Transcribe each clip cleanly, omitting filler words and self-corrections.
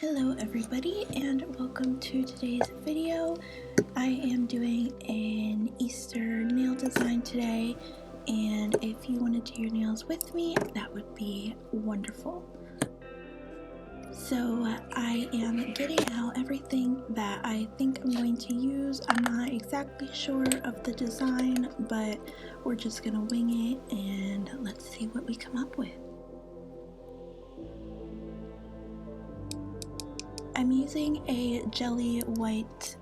Hello everybody and welcome to today's video. I am doing an Easter nail design today, and if you want to do your nails with me, that would be wonderful. So I am getting out everything that I think I'm going to use. I'm not exactly sure of the design, but we're just gonna wing it and let's see what we come up with. I'm using a jelly white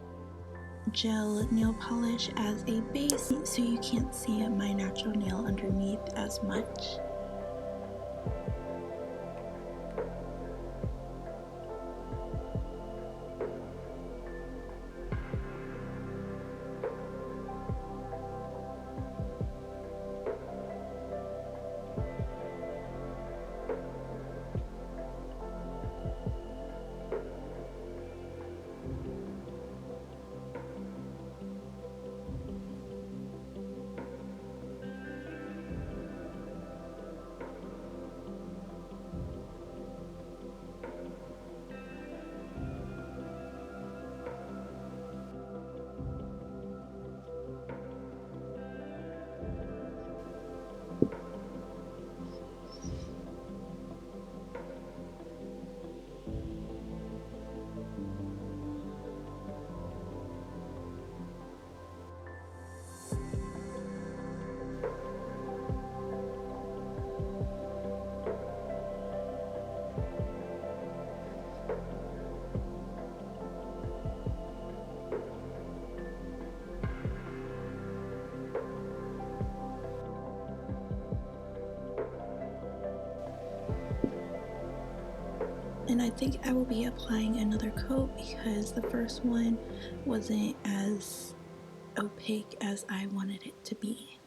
gel nail polish as a base so you can't see my natural nail underneath as much. And I think I will be applying another coat because the first one wasn't as opaque as I wanted it to be.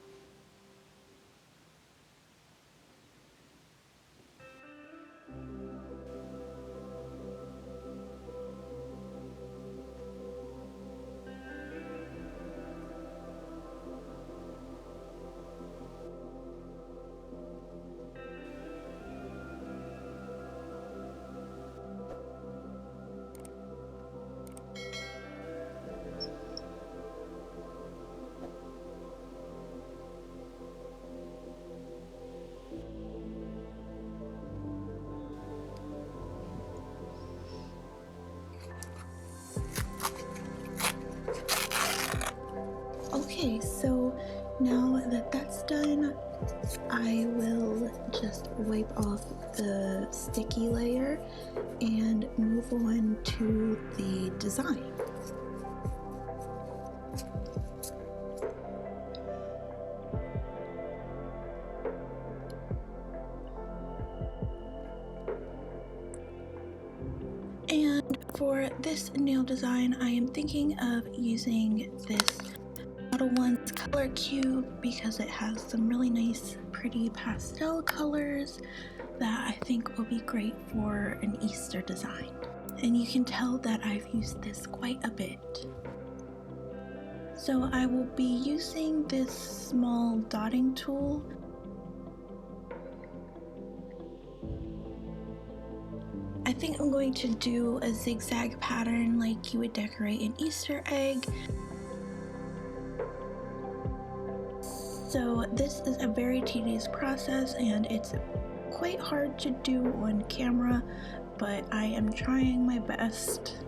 Okay, so now that that's done, I will just wipe off the sticky layer and move on to the design. And for this nail design, I am thinking of using this Model 1's color cube because it has some really nice pretty pastel colors that I think will be great for an Easter design. And you can tell that I've used this quite a bit. So I will be using this small dotting tool. I think I'm going to do a zigzag pattern like you would decorate an Easter egg. So this is a very tedious process and it's quite hard to do on camera, but I am trying my best.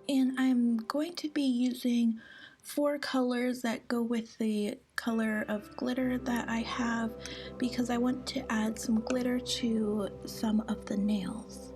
And I'm going to be using 4 colors that go with the color of glitter that I have because I want to add some glitter to some of the nails.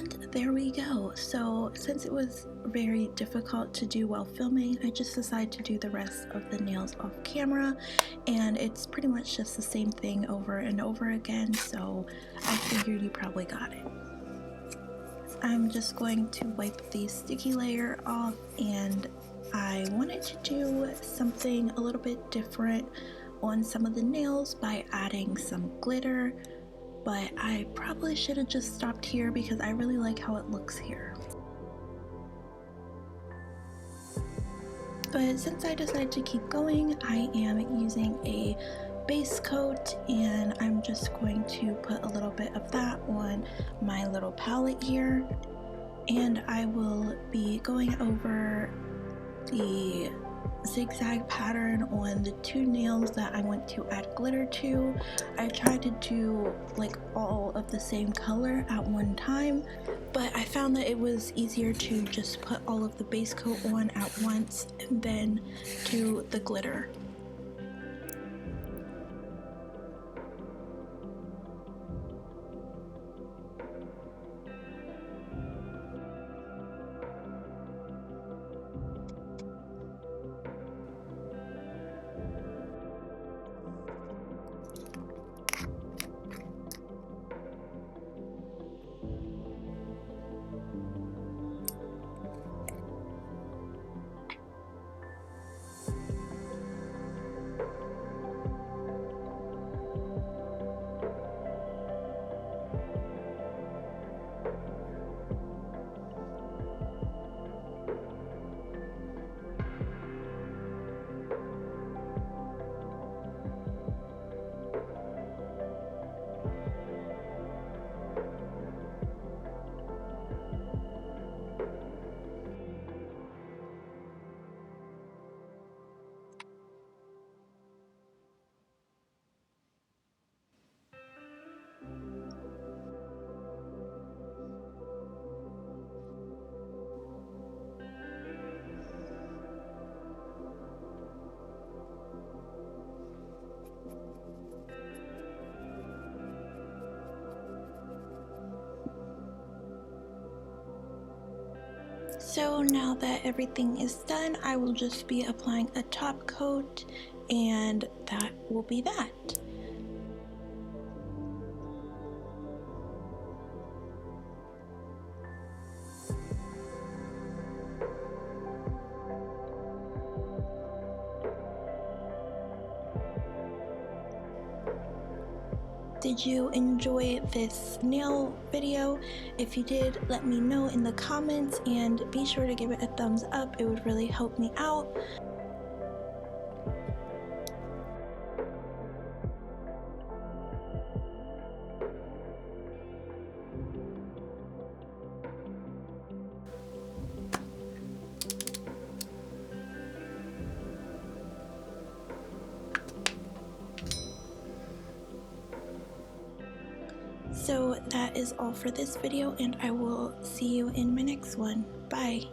And there we go. So since it was very difficult to do while filming, I just decided to do the rest of the nails off camera, and it's pretty much just the same thing over and over again, so I figured you probably got it. I'm just going to wipe the sticky layer off, and I wanted to do something a little bit different on some of the nails by adding some glitter, but I probably should have just stopped here because I really like how it looks here. But since I decided to keep going, I am using a base coat, and I'm just going to put a little bit of that on my little palette here, and I will be going over the zigzag pattern on the two nails that I want to add glitter to. I tried to do like all of the same color at one time, but I found that it was easier to just put all of the base coat on at once and then do the glitter. So now that everything is done, I will just be applying a top coat, and that will be that. Did you enjoy this nail video? If you did, let me know in the comments, and be sure to give it a thumbs up. It would really help me out. So that is all for this video, and I will see you in my next one. Bye!